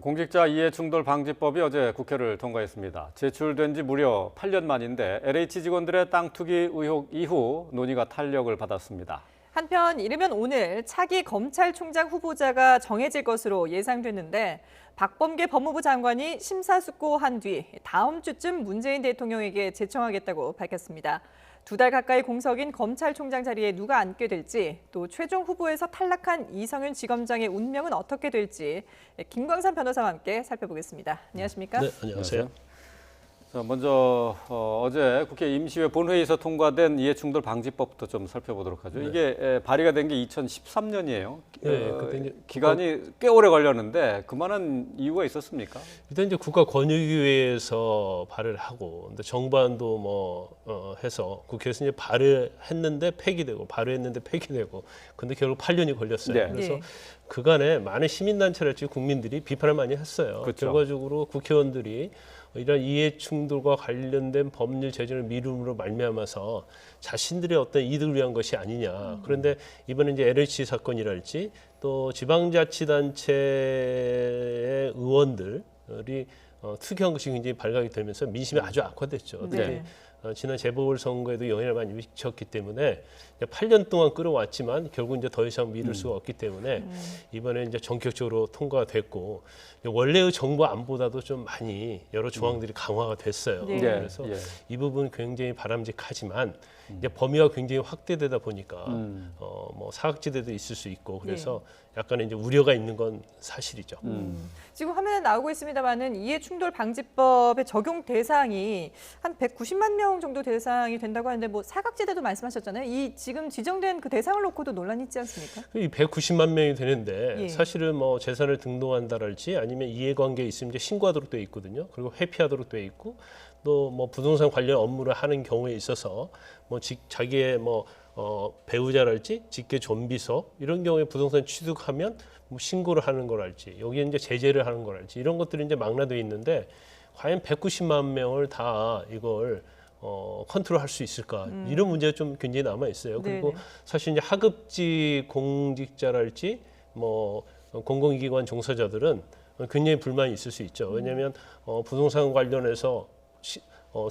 공직자 이해충돌 방지법이 어제 국회를 통과했습니다. 제출된 지 무려 8년 만인데 LH 직원들의 땅 투기 의혹 이후 논의가 탄력을 받았습니다. 한편 이르면 오늘 차기 검찰총장 후보자가 정해질 것으로 예상됐는데 박범계 법무부 장관이 심사숙고한 뒤 다음 주쯤 문재인 대통령에게 제청하겠다고 밝혔습니다. 2달 가까이 공석인 검찰총장 자리에 누가 앉게 될지, 또 최종 후보에서 탈락한 이성윤 지검장의 운명은 어떻게 될지 김광삼 변호사와 함께 살펴보겠습니다. 안녕하십니까? 네, 안녕하세요. 먼저 어제 국회 임시회 본회의에서 통과된 이해충돌 방지법부터 좀 살펴보도록 하죠. 네. 이게 발의가 된 게 2013년이에요. 네, 그때 이제 기간이 꽤 오래 걸렸는데 그만한 이유가 있었습니까? 일단 이제 국가권익위에서 발의를 하고, 근데 정반도 해서 국회에서 이제 발의했는데 폐기되고, 발의했는데 폐기되고, 근데 결국 8년이 걸렸어요. 네. 그래서 네. 그간에 많은 시민단체랄지 국민들이 비판을 많이 했어요. 그렇죠. 결과적으로 국회의원들이 이런 이해충돌과 관련된 법률 제정을 미룸으로 말미암아서 자신들의 어떤 이득을 위한 것이 아니냐. 그런데 이번에 이제 LH 사건이랄지 또 지방자치단체의 의원들이 투기한 것이 굉장히 발각이 되면서 민심이 아주 악화됐죠. 특히 네. 지난 재보궐선거에도 영향을 많이 미쳤기 때문에 8년 동안 끌어왔지만 결국 이제 더 이상 미룰 수가 없기 때문에 이번에 이제 전격적으로 통과가 됐고, 원래의 정부 안보다도 좀 많이 여러 조항들이 강화가 됐어요. 네. 그래서 이 부분 굉장히 바람직하지만 이제 범위가 굉장히 확대되다 보니까 사각지대도 있을 수 있고, 그래서 약간의 이제 우려가 있는 건 사실이죠. 지금 화면에 나오고 있습니다만은 이해충돌 방지법의 적용 대상이 한 190만 명 정도 대상이 된다고 하는데, 뭐 사각지대도 말씀하셨잖아요. 이 지금 지정된 그 대상을 놓고도 논란이 있지 않습니까? 이 190만 명이 되는데 예. 사실은 뭐 재산을 등록한다랄지 아니면 이해관계에 있으면 이제 신고하도록 돼 있거든요. 그리고 회피하도록 돼 있고, 또 뭐 부동산 관련 업무를 하는 경우에 있어서 뭐 자기의 배우자랄지 직계 존비서 이런 경우에 부동산 취득하면 뭐 신고를 하는 거랄지, 여기에 이제 제재를 하는 거랄지, 이런 것들이 이제 망라되어 있는데 과연 190만 명을 다 이걸 컨트롤할 수 있을까? 이런 문제가 좀 굉장히 남아 있어요. 그리고 네네. 사실 이제 하급직 공직자랄지 뭐 공공기관 종사자들은 굉장히 불만이 있을 수 있죠. 왜냐하면 부동산 관련해서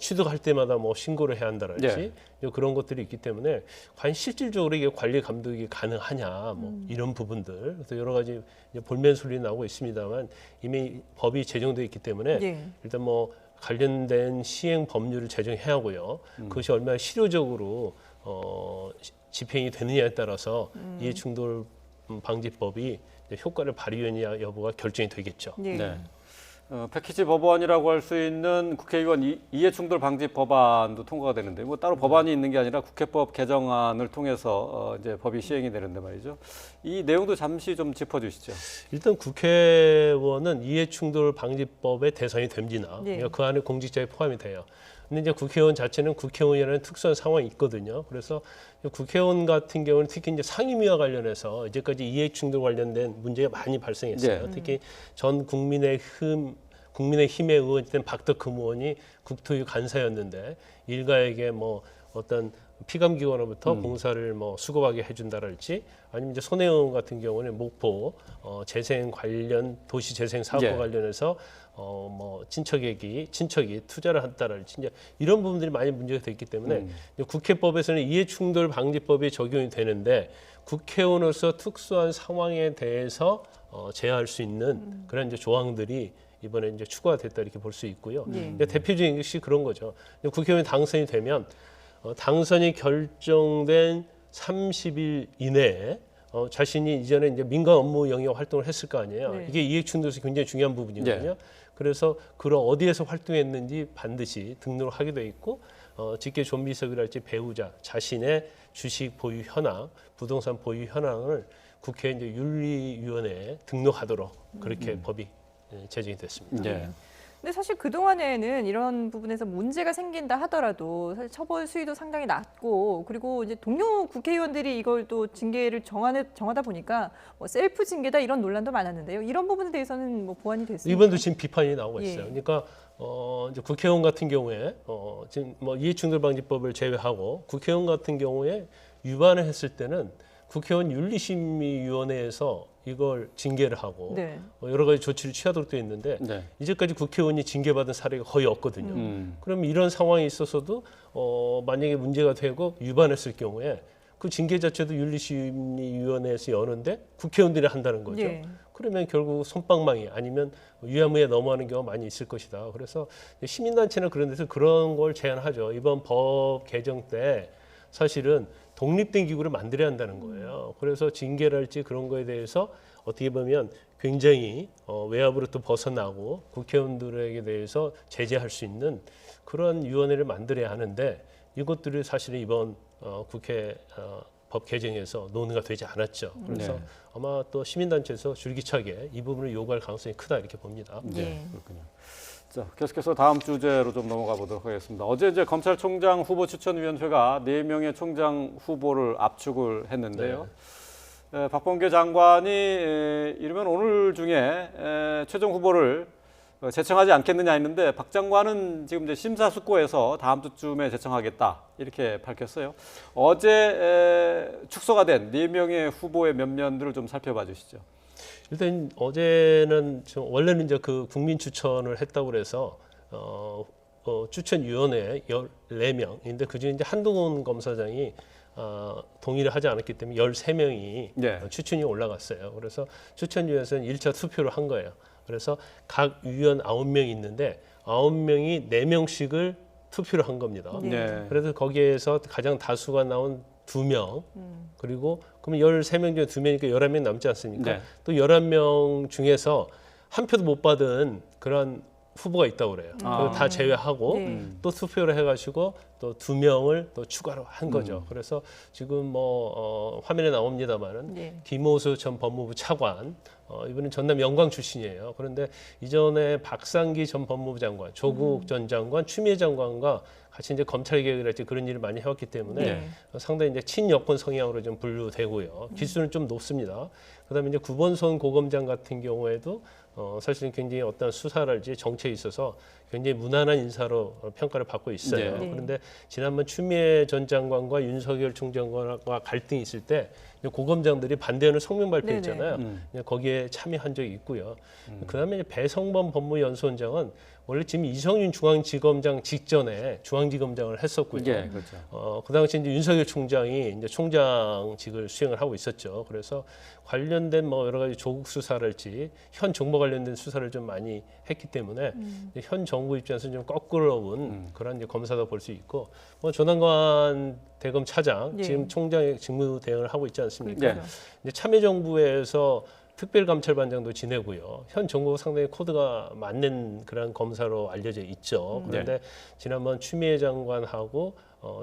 취득할 때마다 뭐 신고를 해야 한다랄지 그런 것들이 있기 때문에 과연 실질적으로 이게 관리 감독이 가능하냐, 뭐 이런 부분들, 그래서 여러 가지 이제 볼멘 소리 나오고 있습니다만 이미 법이 제정되어 있기 때문에 예. 일단 뭐 관련된 시행 법률을 제정해야 하고요. 그것이 얼마나 실효적으로 집행이 되느냐에 따라서 이해충돌 방지법이 효과를 발휘하느냐 여부가 결정이 되겠죠. 예. 네. 패키지 법안이라고 할 수 있는 국회의원 이해충돌 방지 법안도 통과가 되는데, 뭐 따로 법안이 있는 게 아니라 국회법 개정안을 통해서 이제 법이 시행이 되는데 말이죠. 이 내용도 잠시 좀 짚어주시죠. 일단 국회의원은 이해충돌 방지법의 대상이 됩니다. 네. 그러니까 그 안에 공직자에 포함이 돼요. 근데 이제 국회의원 자체는 국회의원이라는 특수한 상황이 있거든요. 그래서 국회의원 같은 경우는 특히 이제 상임위와 관련해서 이제까지 이해충돌 관련된 문제가 많이 발생했어요. 네. 특히 전 국민의힘의 의원이던 박덕흠 의원이 국토위 간사였는데 일가에게 뭐 어떤 피감기관으로부터 봉사를 뭐 수급하게 해준다랄지, 아니면 이제 손혜원 같은 경우는 목포 재생 관련 도시 재생 사업과 관련해서 뭐 친척이 투자를 한다랄지, 이제 이런 부분들이 많이 문제가 됐기 때문에 국회법에서는 이해충돌 방지법이 적용이 되는데 국회의원으로서 특수한 상황에 대해서 제어할 수 있는 그런 이제 조항들이 이번에 이제 추가가 됐다 이렇게 볼 수 있고요. 근데 대표적인 것이 그런 거죠. 국회의원이 당선이 되면 당선이 결정된 30일 이내에 자신이 이전에 이제 민간 업무 영역 활동을 했을 거 아니에요. 네. 이게 이해충돌에서 굉장히 중요한 부분이거든요. 그래서 그런 어디에서 활동했는지 반드시 등록을 하게 돼 있고, 직계 존비석이랄지 배우자, 자신의 주식 보유 현황, 부동산 보유 현황을 국회 이제 윤리위원회에 등록하도록 그렇게 법이 제정이 됐습니다. 네. 근데 사실 그동안에는 이런 부분에서 문제가 생긴다 하더라도 사실 처벌 수위도 상당히 낮고, 그리고 이제 동료 국회의원들이 이걸 또 징계를 정하다 보니까 뭐 셀프 징계다 이런 논란도 많았는데요. 이런 부분에 대해서는 뭐 보완이 됐습니까? 이번도 지금 비판이 나오고 있어요. 예. 그러니까 이제 국회의원 같은 경우에 지금 뭐 이해충돌 방지법을 제외하고 국회의원 같은 경우에 위반을 했을 때는 국회의원 윤리심의위원회에서 이걸 징계를 하고 네. 여러 가지 조치를 취하도록 되어 있는데 네. 이제까지 국회의원이 징계받은 사례가 거의 없거든요. 그럼 이런 상황이 있어서도 만약에 문제가 되고 위반했을 경우에 그 징계 자체도 윤리심의위원회에서 여는데 국회의원들이 한다는 거죠. 예. 그러면 결국 솜방망이 아니면 위야무에 넘어가는 경우가 많이 있을 것이다. 그래서 시민단체나 그런 데서 그런 걸 제안하죠. 이번 법 개정 때 사실은 독립된 기구를 만들어야 한다는 거예요. 그래서 징계랄지 그런 거에 대해서 어떻게 보면 굉장히 외압으로부터 벗어나고 국회의원들에게 대해서 제재할 수 있는 그런 위원회를 만들어야 하는데 이것들이 사실은 이번 국회 법 개정에서 논의가 되지 않았죠. 그래서 네. 아마 또 시민단체에서 줄기차게 이 부분을 요구할 가능성이 크다 이렇게 봅니다. 네, 예. 그렇군요. 자, 계속해서 다음 주제로 좀 넘어가 보도록 하겠습니다. 어제 이제 검찰총장 후보 추천위원회가 4명의 총장 후보를 압축을 했는데요. 박범계 장관이 이르면 오늘 중에 최종 후보를 제청하지 않겠느냐 했는데 박 장관은 지금 이제 심사숙고해서 다음 주쯤에 제청하겠다 이렇게 밝혔어요. 어제 축소가 된 4명의 후보의 면면들을 좀 살펴봐 주시죠. 일단 어제는 원래는 이제 그 국민 추천을 했다고 그래서 추천위원회 14명인데 그중에 이제 한동훈 검사장이 동의를 하지 않았기 때문에 13명이 네. 추천이 올라갔어요. 그래서 추천위원회에서는 1차 투표를 한 거예요. 그래서 각 위원 9명이 있는데 9명이 4명씩을 투표를 한 겁니다. 네. 그래서 거기에서 가장 다수가 나온 2명 그리고 그러면 13명 중에 2명이니까 11명 남지 않습니까? 네. 또 11명 중에서 한 표도 못 받은 그런 후보가 있다고 그래요. 그거 다 제외하고 네. 또 투표를 해가지고 또 2명을 또 추가로 한 거죠. 그래서 지금 화면에 나옵니다만은 네. 김호수 전 법무부 차관 이분은 전남 영광 출신이에요. 그런데 이전에 박상기 전 법무부 장관, 조국 전 장관, 추미애 장관과 같이 이제 검찰 개혁을 할지 그런 일을 많이 해왔기 때문에 네. 상당히 이제 친여권 성향으로 좀 분류되고요. 기수는 좀 높습니다. 그다음에 이제 구본선 고검장 같은 경우에도 사실은 굉장히 어떤 수사랄지 정책에 있어서 굉장히 무난한 인사로 평가를 받고 있어요. 네. 그런데 지난번 추미애 전 장관과 윤석열 총장과 갈등이 있을 때 고검장들이 반대하는 성명 발표했잖아요. 거기에 참여한 적이 있고요. 그다음에 이제 배성범 법무연수원장은 원래 지금 이성윤 중앙지검장 직전에 중앙지검장을 했었고요. 예, 그렇죠. 그 당시 이제 윤석열 총장이 이제 총장직을 수행을 하고 있었죠. 그래서 관련된 뭐 여러 가지 조국 수사랄지 현 정부 관련된 수사를 좀 많이 했기 때문에 현 정부 입장에서 좀 거꾸로운 그런 이제 검사다 볼 수 있고 조남관 대검 차장 예. 지금 총장의 직무 대행을 하고 있지 않습니까? 네. 이제 참여정부에서 특별감찰반장도 지내고요. 현 정부가 상당히 코드가 맞는 그런 검사로 알려져 있죠. 그런데 지난번 추미애 장관하고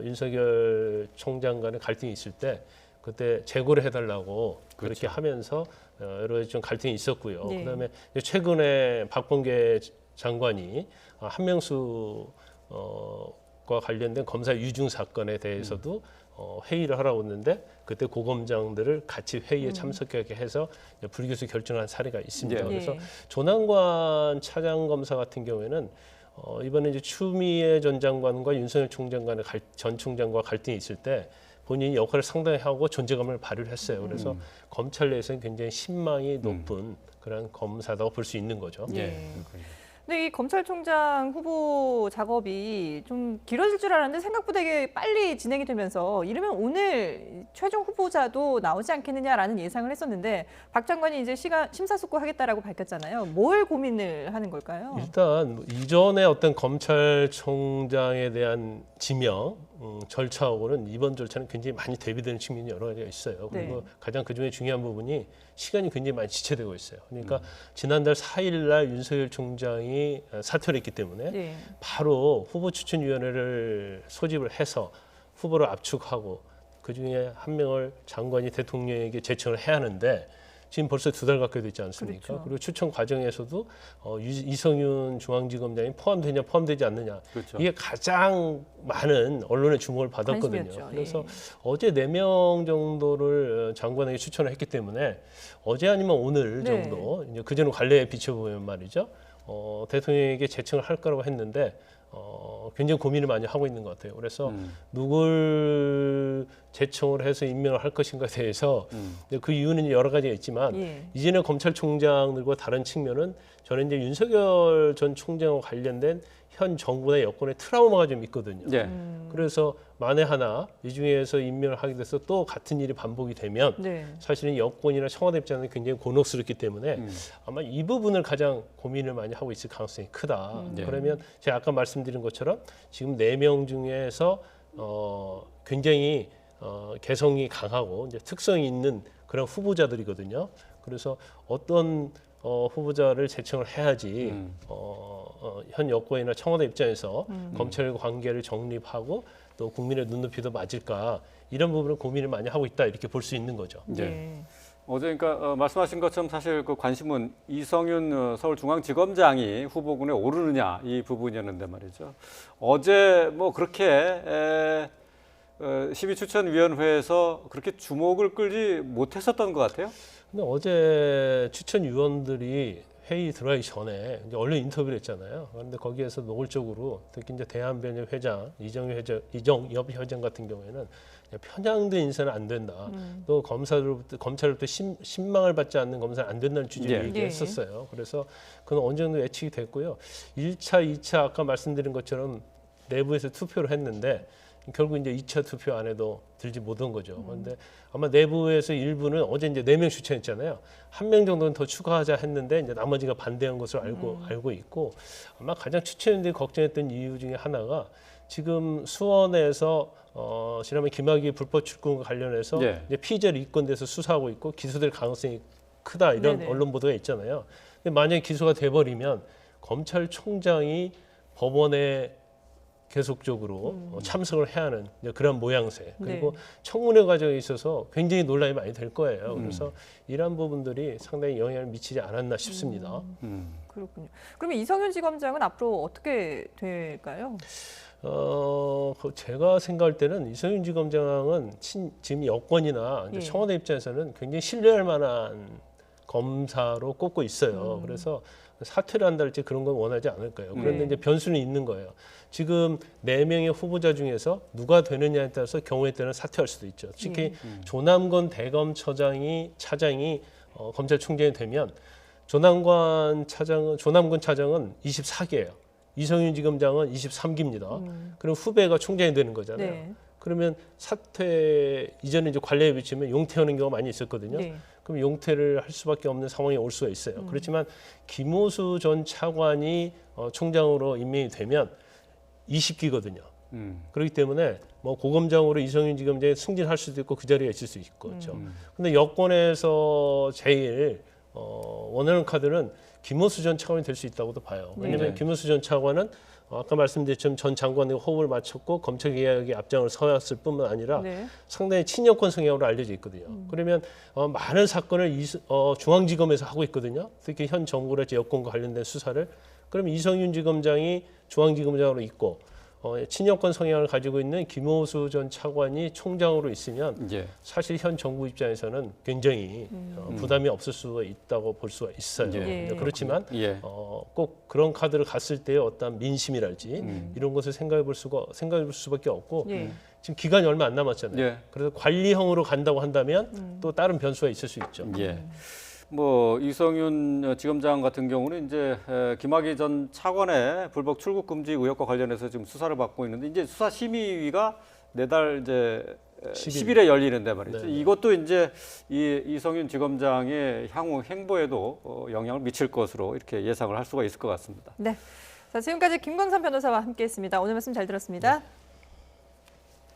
윤석열 총장 간의 갈등이 있을 때 그때 재고를 해달라고 그렇게 하면서 여러 가지 좀 갈등이 있었고요. 네. 그다음에 최근에 박범계 장관이 한명수과 관련된 검사 유증 사건에 대해서도 회의를 하라고 했는데 그때 고검장들을 같이 회의에 참석하게 해서 불기소 결정한 사례가 있습니다. 네. 그래서 네. 조남관 차장 검사 같은 경우에는 이번에 이제 추미애 전 장관과 윤석열 총장 간의 전 총장과 갈등이 있을 때 본인이 역할을 상당히 하고 존재감을 발휘를 했어요. 그래서 검찰 내에서는 굉장히 신망이 높은 그런 검사다고 볼 수 있는 거죠. 예. 예, 그렇군요. 근데 이 검찰총장 후보 작업이 좀 길어질 줄 알았는데 생각보다 되게 빨리 진행이 되면서 이러면 오늘 최종 후보자도 나오지 않겠느냐라는 예상을 했었는데 박 장관이 이제 심사숙고하겠다라고 밝혔잖아요. 뭘 고민을 하는 걸까요? 일단 이전에 어떤 검찰총장에 대한 지명 절차하고는 이번 절차는 굉장히 많이 대비되는 측면이 여러 가지가 있어요. 그리고 네. 가장 그중에 중요한 부분이 시간이 굉장히 많이 지체되고 있어요. 그러니까 지난달 4일 날 윤석열 총장이 사퇴를 했기 때문에 네. 바로 후보 추천위원회를 소집을 해서 후보를 압축하고 그중에 한 명을 장관이 대통령에게 제청을 해야 하는데 지금 벌써 2달 가까이 됐지 않습니까? 그렇죠. 그리고 추천 과정에서도 이성윤 중앙지검장이 포함되냐 포함되지 않느냐 그렇죠. 이게 가장 많은 언론의 주목을 받았거든요. 관심이었죠. 그래서 예. 어제 4명 정도를 장관에게 추천을 했기 때문에 어제 아니면 오늘 네. 정도 이제 그전에 관례에 비춰보면 말이죠. 대통령에게 제청을 할 거라고 했는데 굉장히 고민을 많이 하고 있는 것 같아요. 그래서 누굴 제청을 해서 임명을 할 것인가에 대해서 그 이유는 여러 가지가 있지만 예. 이제는 검찰총장들과 다른 측면은 저는 이제 윤석열 전 총장과 관련된 현 정부의 여권의 트라우마가 좀 있거든요. 예. 그래서 만에 하나 이 중에서 임명을 하게 돼서 또 같은 일이 반복이 되면 네. 사실은 여권이나 청와대 입장은 굉장히 곤혹스럽기 때문에 아마 이 부분을 가장 고민을 많이 하고 있을 가능성이 크다. 네. 그러면 제가 아까 말씀드린 것처럼 지금 4명 중에서 굉장히 개성이 강하고 이제 특성이 있는 그런 후보자들이거든요. 그래서 어떤 후보자를 제청을 해야지 현 여권이나 청와대 입장에서 검찰 관계를 정립하고 또 국민의 눈높이도 맞을까 이런 부분을 고민을 많이 하고 있다 이렇게 볼 수 있는 거죠. 네. 어제 그러니까 말씀하신 것처럼 사실 그 관심은 이성윤 서울중앙지검장이 후보군에 오르느냐 이 부분이었는데 말이죠. 어제 뭐 그렇게 시민추천위원회에서 그렇게 주목을 끌지 못했었던 것 같아요. 근데 어제 추천위원들이 회의 들어가기 전에 이제 언론 인터뷰를 했잖아요. 그런데 거기에서 노골적으로 특히 이제 대한변협 회장 이정엽 회장 같은 경우에는 편향된 인사는 안 된다. 또 검찰로부터 신망을 받지 않는 검사는 안 된다는 취지로 예. 얘기했었어요. 그래서 그건 어느 정도 예측이 됐고요. 1차, 2차 아까 말씀드린 것처럼 내부에서 투표를 했는데 결국 이제 2차 투표 안에도 들지 못한 거죠. 그런데 아마 내부에서 일부는 어제 이제 4명 추천했잖아요. 1명 정도는 더 추가하자 했는데 이제 나머지가 반대한 것으로 알고 있고 아마 가장 추천인들이 걱정했던 이유 중에 하나가 지금 수원에서 지난번 김학의 불법 출금과 관련해서 네. 이제 피의자로 입건돼서 수사하고 있고 기소될 가능성이 크다 이런 네네. 언론 보도가 있잖아요. 근데 만약에 기소가 돼버리면 검찰총장이 법원에 계속적으로 참석을 해야 하는 이제 그런 모양새 그리고 청문회 과정에 있어서 굉장히 논란이 많이 될 거예요. 그래서 이러한 부분들이 상당히 영향을 미치지 않았나 싶습니다. 그렇군요. 그러면 이성윤 지검장은 앞으로 어떻게 될까요? 제가 생각할 때는 이성윤 지검장은 지금 여권이나 이제 예. 청와대 입장에서는 굉장히 신뢰할 만한 검사로 꼽고 있어요. 그래서 사퇴를 한달지 그런 건 원하지 않을 거예요. 그런데 네. 이제 변수는 있는 거예요. 지금 4명의 후보자 중에서 누가 되느냐에 따라서 경우에 따라 사퇴할 수도 있죠. 특히 조남건 대검차장이 검찰총장이 되면 조남건 차장은 24기예요. 이성윤 지검장은 23기입니다. 그럼 후배가 총장이 되는 거잖아요. 네. 그러면 사퇴 이전에 이제 관례에 비치면 용퇴하는 경우가 많이 있었거든요. 네. 그럼 용퇴를 할 수밖에 없는 상황이 올 수가 있어요. 그렇지만 김호수 전 차관이 총장으로 임명이 되면 20기거든요. 그렇기 때문에 뭐 고검장으로 이성윤 지검장이 승진할 수도 있고 그 자리에 있을 수 있겠죠. 근데 여권에서 제일 원하는 카드는 김호수 전 차관이 될 수 있다고도 봐요. 왜냐하면 네. 김호수 전 차관은 아까 말씀드렸지만 전 장관의 호흡을 맞췄고 검찰 개혁의 앞장을 서왔을 뿐만 아니라 네. 상당히 친여권 성향으로 알려져 있거든요. 그러면 많은 사건을 중앙지검에서 하고 있거든요. 특히 현 정부랄지 여권과 관련된 수사를. 그러면 이성윤 지검장이 중앙지검장으로 있고 친여권 성향을 가지고 있는 김호수 전 차관이 총장으로 있으면 예. 사실 현 정부 입장에서는 굉장히 부담이 없을 수가 있다고 볼 수가 있어요. 예. 그렇지만 예. 꼭 그런 카드를 갔을 때의 어떤 민심이랄지 이런 것을 생각해 볼 수밖에 없고 예. 지금 기간이 얼마 안 남았잖아요. 예. 그래서 관리형으로 간다고 한다면 또 다른 변수가 있을 수 있죠. 예. 뭐 이성윤 지검장 같은 경우는 이제 김학의 전 차관의 불법 출국 금지 의혹과 관련해서 지금 수사를 받고 있는데 이제 수사 심의위가 내달 이제 10일에 열리는데 말이죠. 네. 이것도 이제 이성윤 지검장의 향후 행보에도 영향을 미칠 것으로 이렇게 예상을 할 수가 있을 것 같습니다. 네. 자, 지금까지 김광삼 변호사와 함께했습니다. 오늘 말씀 잘 들었습니다.